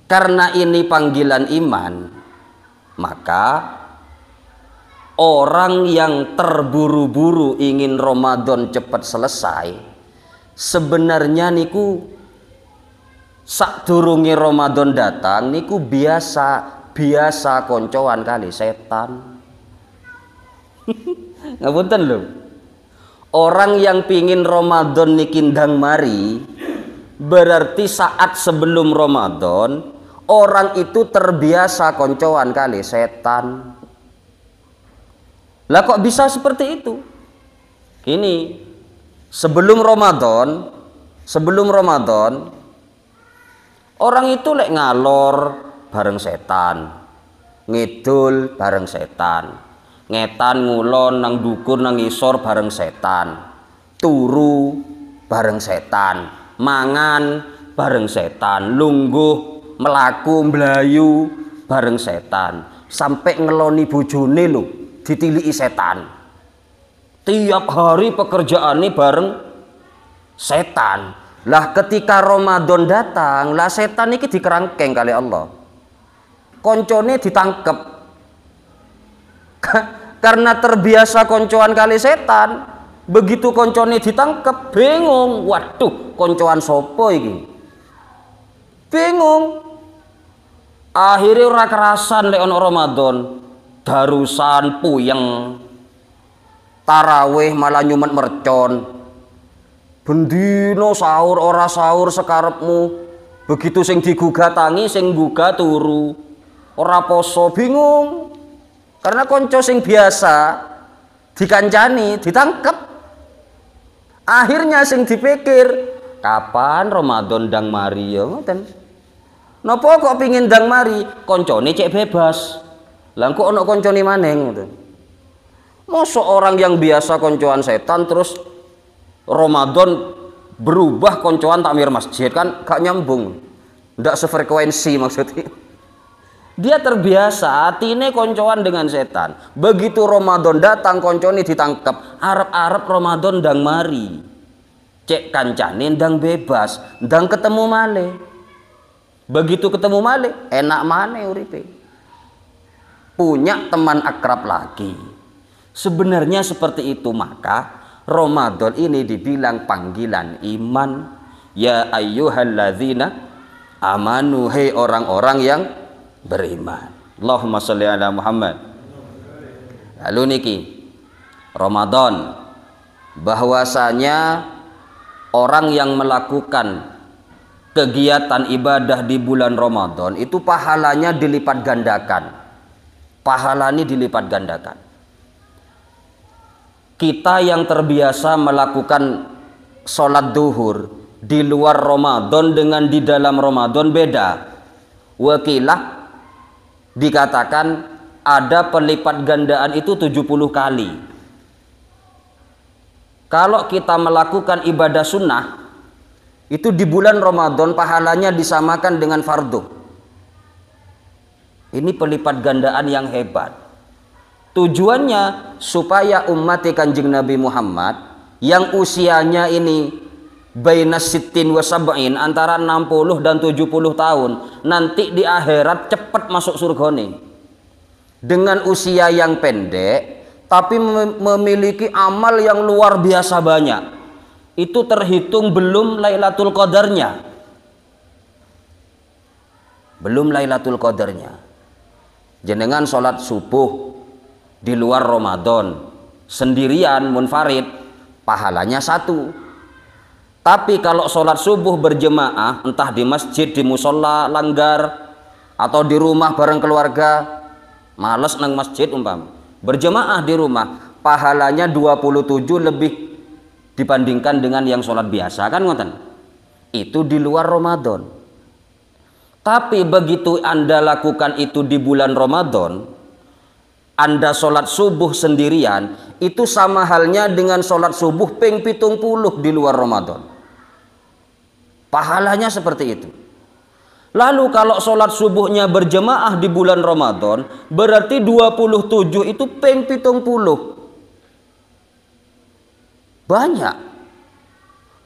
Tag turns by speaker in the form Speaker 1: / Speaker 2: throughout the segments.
Speaker 1: Karena ini panggilan iman, maka orang yang terburu-buru ingin Ramadan cepat selesai, sebenarnya niku sakdurunge Ramadan datang niku biasa koncoan kali setan. Ngapunten lho. Orang yang pingin Ramadan niki ndang mari, berarti saat sebelum Ramadan orang itu terbiasa koncoan kali setan. Lah kok bisa seperti itu? Ini sebelum Ramadan orang itu lek ngalor bareng setan, ngidul bareng setan, ngetan ngulon nang dukun nang isor bareng setan, turu bareng setan, mangan bareng setan, lungguh melaku melayu bareng setan, sampai ngeloni bojone lho ditiliki setan. Tiap hari pekerjaannya bareng setan. Lah ketika Ramadan datang, lah setan ini dikerangkeng kali Allah, koncone ditangkep. Karena terbiasa koncoan kali setan, begitu koncone ditangkep bingung, waduh koncoan sopo iki, bingung. Akhirnya ora kerasan lek ono Ramadan, darusan puyeng, tarawih malah nyumet mercon, bendino sahur ora sahur sekarepmu, begitu sing digugatangi sing gugah turu, ora poso, bingung. Karena konco sing biasa dikancani ditangkep. Akhirnya sing dipikir kapan Ramadan ndang mari ya ngoten. Napa kok pingin ndang mari? Koncone cek bebas. Lah kok ana koncone maneng ngoten. Mosok orang yang biasa koncoan setan terus Ramadan berubah koncoan takmir masjid, kan gak nyambung. Ndak sefrekuensi maksudnya. Dia terbiasa atine koncoan dengan setan. Begitu Ramadan datang koncone ditangkep, arep-arep Ramadan ndang mari. Cek kancane ndang bebas, ndang ketemu malih. Begitu ketemu malih, enak maneh uripe. Punya teman akrab lagi. Sebenarnya seperti itu, maka Ramadan ini dibilang panggilan iman. Ya ayyuhalladzina amanu, hei orang-orang yang beriman. Allahumma sholli ala Muhammad. Lalu niki Ramadan, bahwasanya orang yang melakukan kegiatan ibadah di bulan Ramadan itu pahalanya dilipat gandakan. Pahalanya dilipat gandakan. Kita yang terbiasa melakukan sholat duhur di luar Ramadan dengan di dalam Ramadan beda. Wakilah dikatakan ada pelipat gandaan itu 70 kali. Kalau kita melakukan ibadah sunnah itu di bulan Ramadan pahalanya disamakan dengan fardu. Ini pelipat gandaan yang hebat. Tujuannya supaya umat Kanjeng Nabi Muhammad yang usianya ini baina sittin wa sab'in, antara 60 dan 70 tahun, nanti di akhirat cepat masuk surga nih. Dengan usia yang pendek tapi memiliki amal yang luar biasa banyak. Itu terhitung belum Lailatul Qadarnya. Belum Lailatul Qadarnya. Jenengan sholat subuh di luar Ramadan sendirian munfarid, pahalanya 1. Tapi kalau sholat subuh berjemaah, entah di masjid, di musola langgar, atau di rumah bareng keluarga, males nang masjid berjemaah di rumah, pahalanya 27 lebih dibandingkan dengan yang sholat biasa, kan ngoten. Itu di luar Ramadan. Tapi begitu Anda lakukan itu di bulan Ramadan, Anda sholat subuh sendirian, itu sama halnya dengan sholat subuh ping 70 di luar Ramadan. Pahalanya seperti itu. Lalu kalau sholat subuhnya berjemaah di bulan Ramadan, berarti 27 itu ping 70. Banyak.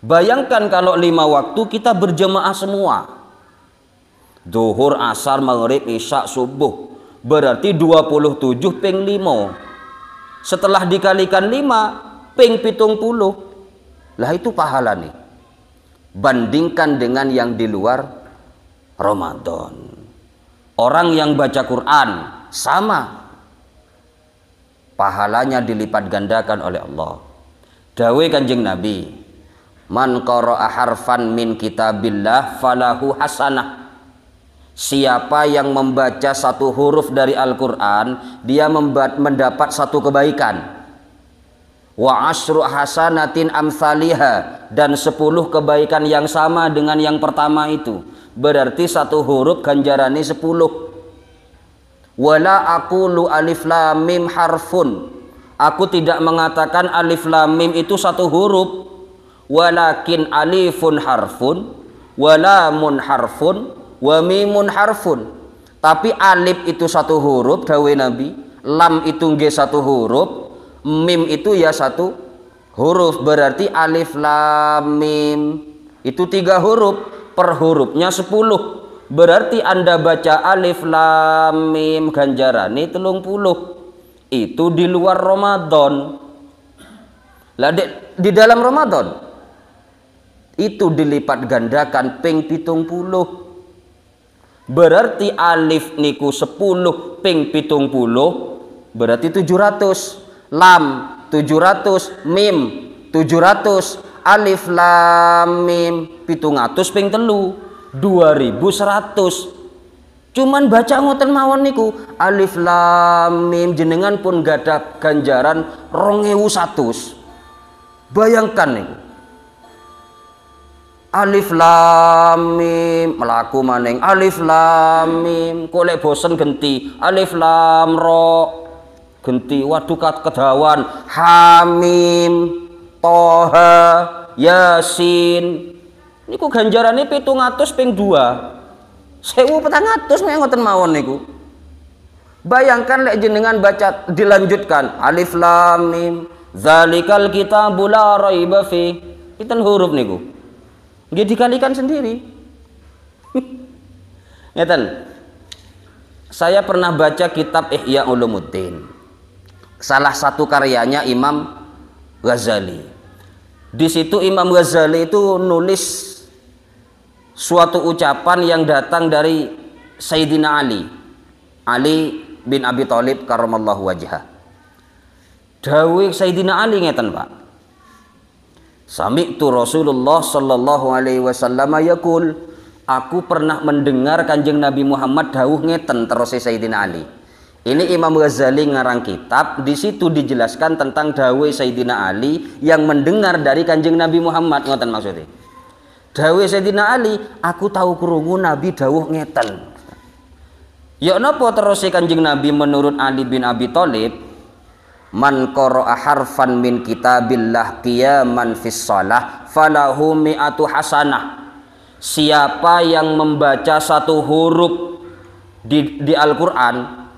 Speaker 1: Bayangkan kalau 5 waktu kita berjemaah semua. Zuhur, asar, maghrib, isya, subuh. Berarti 27 ping 5. Setelah dikalikan 5 ping 70. Lah itu pahala nih. Bandingkan dengan yang di luar Ramadan. Orang yang baca Quran sama pahalanya dilipat gandakan oleh Allah. Dawe Kanjeng Nabi, man qara'a harfan min kitabillah falahu hasanah. Siapa yang membaca satu huruf dari Al-Quran, dia mendapat satu kebaikan. Wa asyru hasanatin amsaliha, dan 10 kebaikan yang sama dengan yang pertama itu. Berarti satu huruf ganjarannya 10. Wala aqulu alif lam mim harfun. Aku tidak mengatakan alif lam mim itu satu huruf. Walakin alifun harfun, walamun harfun, wa mimun harfun. Tapi alif itu satu huruf dawe Nabi, lam itu nggih satu huruf, mim itu ya satu huruf. Berarti alif lam mim itu 3 huruf, per hurufnya 10. Berarti Anda baca alif lam mim ganjarane 30. Itu di luar Ramadan. Lah di dalam Ramadan itu dilipat gandakan ping 70. Berarti alif niku 10 ping 70 berarti 700, lam 700, mim 700, alif lam mim 700 ping 3 2100. Cuman baca ngoten mawon niku alif lam mim jenengan pun gadah ganjaran 2100. Bayangkan niku. Alif lam mim melaku maning alif lam mim kok lek bosen genti alif lam ro genti waduh kedawan hamim toha yasin niku ganjarane 700 ping 2 1400 mek ngoten mawon niku. Bayangkan lek jenengan baca dilanjutkan alif lam mim zalikal kitabul la raiba fi. Pinten huruf niku? Nggih dikalikan sendiri. Ngeten. Saya pernah baca kitab Ihya Ulumuddin. Salah satu karyanya Imam Ghazali. Di situ Imam Ghazali itu nulis suatu ucapan yang datang dari Sayyidina Ali bin Abi Thalib karramallahu wajhah. Dawuh Sayyidina Ali ngeten, Pak. Sami'tu Rasulullah sallallahu alaihi wasallam yaqul, aku pernah mendengar Kanjeng Nabi Muhammad dawuh ngeten terus Sayyidina Ali. Ini Imam Ghazali ngarang kitab, di situ dijelaskan tentang dawuh Sayyidina Ali yang mendengar dari Kanjeng Nabi Muhammad, ngoten maksudnya. Dawuh Sayyidina Ali, aku tahu krungu Nabi dawuh ngeten. Ya napa terus Kanjeng Nabi menurut Ali bin Abi Thalib, man qara'a harfan min kitabillah qiyaman fis shalah falahu mi'atu hasanah. Siapa yang membaca satu huruf di Al-Qur'an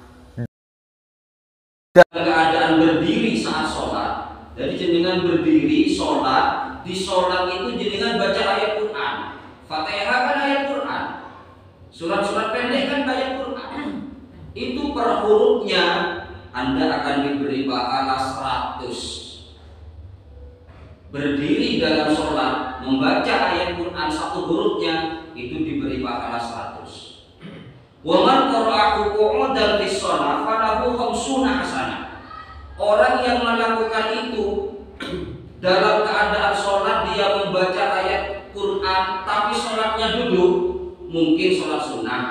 Speaker 1: dalam keadaan berdiri saat sholat, jadi jenengan berdiri sholat, di sholat itu jenengan baca ayat Quran, Fatihah kan ayat Quran, surat-surat pendek kan ayat Quran, itu per hurufnya Anda akan diberi pahala 100. Berdiri dalam sholat membaca ayat Quran satu hurufnya itu diberi pahala 100. Wa man qara'ahu qu'udan fis shalah falahu 50 hasanah. Orang yang melakukan itu dalam keadaan sholat, dia membaca ayat Quran tapi sholatnya duduk, mungkin sholat sunnah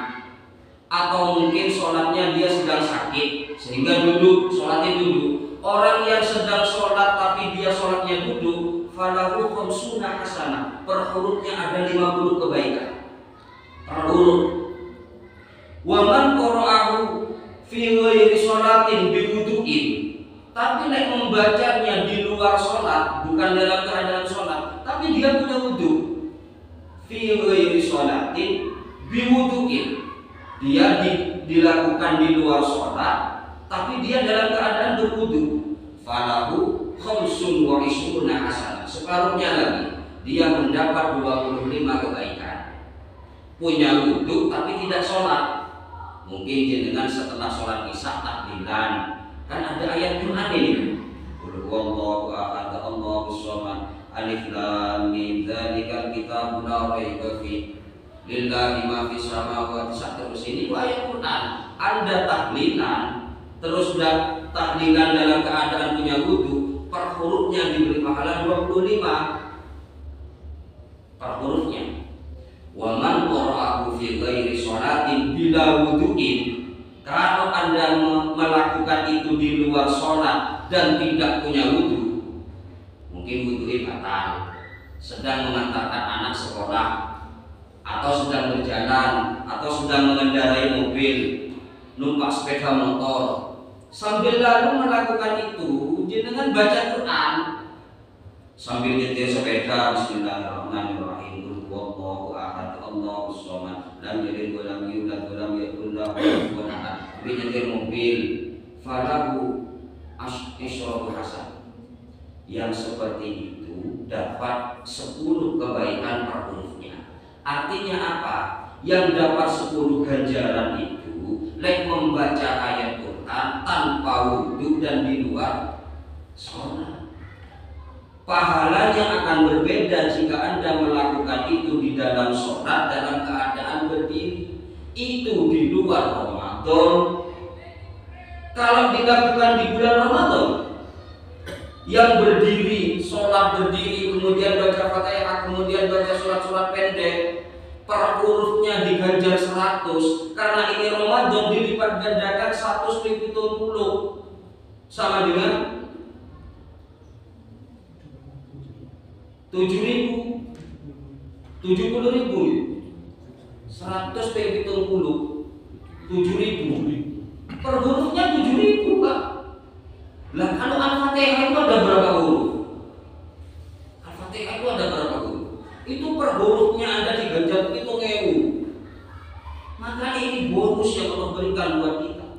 Speaker 1: atau mungkin sholatnya dia sedang sakit sehingga duduk, sholatnya duduk. Orang yang sedang sholat tapi dia sholatnya duduk, falahu 50 hasanah, per hurufnya ada 50 kebaikan per huruf. Wa man qara'ahu fi ghairi sholatin biwudu'in, tapi nek membacanya di luar sholat, bukan dalam keadaan sholat, tapi dia punya wudu, fi ghairi sholatin biwudu'in, dia dilakukan di luar sholat, tapi dia dalam keadaan berwudu, falahu 25 hasanah, separuhnya lagi dia mendapat 25 kebaikan. punya wudhu tapi tidak sholat. Mungkin jenengan setelah sholat isya tahlilan, kan ada ayat Quran ini. Qul huwallahu ahad Allahus samad alif lam mim dzalikal kitabu la raiba fihi lillahi ma fis samawati terus ini ayat Quran. Anda tahlilan terus sudah tahlilan dalam keadaan punya wudhu, per hurufnya diberi pahala 25 per hurufnya. Wa man qara'ahu fi ghairi sholatin bila wudhuin, kalau Anda melakukan itu di luar sholat dan tidak punya wudhu, mungkin wudhunya batal, sedang mengantarkan anak sekolah, atau sedang berjalan, atau sedang mengendarai mobil, numpak sepeda motor, sambil lalu melakukan itu, jenengan baca Quran sambil nyetir sepeda, Bismillahirrahmanirrahim, Qul huwallahu ahad Allahus samad lam yalid wa lam yulad wa lam yakul lahu kufuwan ahad. Tapi nyetir mobil, falahu asyru hasan. Yang seperti itu dapat 10 kebaikan per hurufnya. Artinya apa? Yang dapat 10 ganjaran itu lek membaca ayat Quran tanpa wudhu dan di luar sholat. Pahalanya akan berbeda jika Anda melakukan itu di dalam sholat dalam keadaan berdiri. Itu di luar Ramadan. Kalau dilakukan di bulan Ramadan, yang berdiri, sholat berdiri, kemudian baca Fatihah, kemudian baca surat-surat pendek, per hurufnya diganjar 100. Karena ini Ramadan, dilipat gandakan 170, sama dengan 7.000, 70.000, 170, 7.000. Per hurufnya 7.000 Pak. Lah kalau Al-Fatihah itu ada berapa huruf? Al-Fatihah itu ada berapa huruf? Itu per hurufnya Anda diganjar itu ngewu. Maka ini bonus yang Allah berikan buat kita,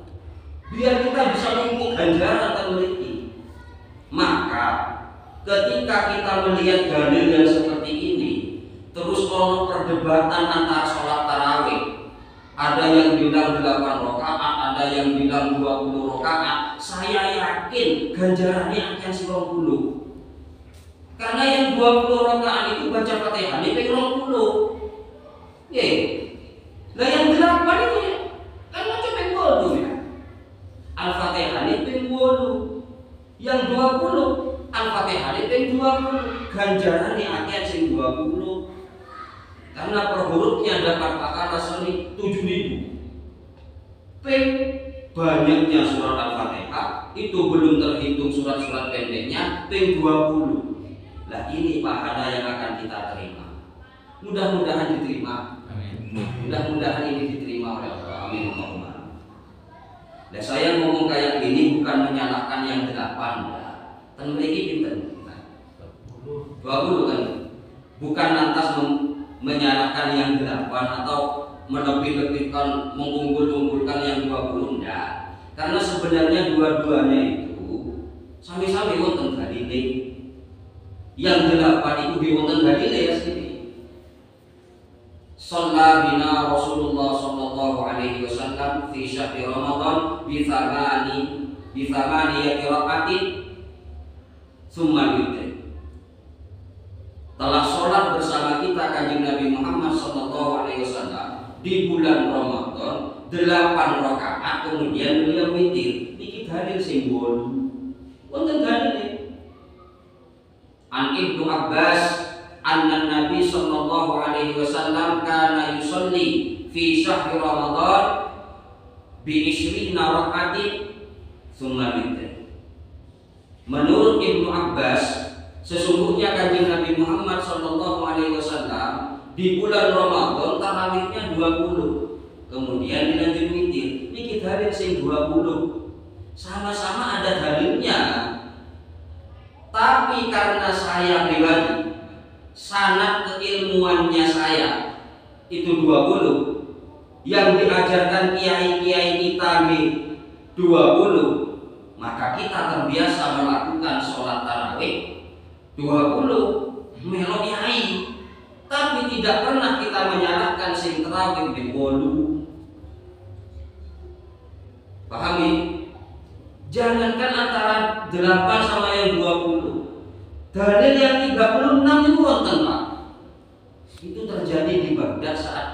Speaker 1: biar kita bisa mengumpul ganjaran terlebih. Maka ketika kita melihat dalil yang seperti ini, terus ono perdebatan antara sholat tarawih. Ada yang bilang 8 rakaat, ada yang bilang 20 rakaat. Saya yakin ganjarannya akan 90. Karena yang 20 rakaat itu baca Fatihah ini 20. Ya. Lah yang 8 itu ya, kan macam pengwodo ya. Al-Fatihah ini pengwodo. Yang 20 Al-Fatihah ini 20. Ganjarannya akan 20. Karena per hurufnya dapat pahala 7.000. Banyaknya surat Al-Fatihah itu belum terhitung surat-surat pendeknya 20. Nah ini pahala yang akan kita terima. Mudah-mudahan diterima. Amin. Mudah-mudahan ini diterima oleh Allah. Amin. Nah saya ngomong kayak gini bukan menyalahkan yang 8. Dan mereka pinter 20 kan. Bukan lantas menyalahkan yang 8 atau melebih-lebihkan, mengunggul-unggulkan yang 20, enggak. Karena sebenarnya dua-duanya itu sami-sami wonten dalile. Yang 8 itu di wonten dalile ya sini. Shalla bina Rasulullah sallallahu alaihi wasallam fi syahri Ramadan bi thamani raqatin tsumma witir. Telah sholat bersama kita kanjeng Nabi Muhammad sallallahu alaihi wasallam di bulan Ramadan 8 rakaat, kemudian beliau witir. Iki dalil simbol. Wonten dalile. An Ibnu Abbas anna Nabi sallallahu alaihi wasallam kana yusolli fi syahri Ramadan bi 20 rakaatin tsumma witir. Menurut Ibnu Abbas, sesungguhnya kanjeng Nabi Muhammad sallallahu alaihi wasallam di bulan Ramadan tarawihnya 20, kemudian dilanjut witir. Niki dalil sing 20. Sama-sama ada dalilnya. Tapi karena saya pribadi, sanad keilmuannya saya itu 20, yang diajarkan kiai-kiai kita 20, maka kita terbiasa melakukan sholat tarawih 20 melo kiai. Tapi tidak pernah kita menyalahkan sing terawih di 8. Pahami? Jangankan antara 8 sama yang 20. Dalil yang 36 itu wonten, Pak. Itu terjadi di Baghdad saat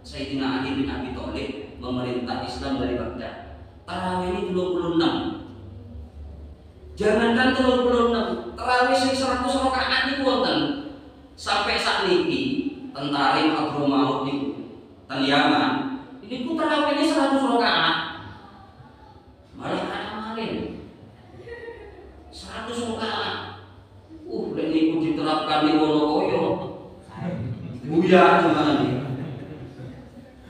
Speaker 1: Sayyidina Ali bin Abi Thalib memerintah Islam dari Baghdad. Tarawih ini 26. Jangankan 26, tarawih sing 100 rakaat itu wonten. Sampai saat niki tentara Hadromaut niku ten Yaman, ini ku tarawih ini 100 rakaat. Malah kemarin 100 rakaat. Lek niku diterapkan di Wonokoyo. Buya gimana nih?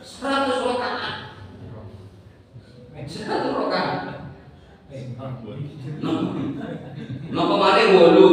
Speaker 1: 100 rakaat. 100 rakaat. No kemarin 8.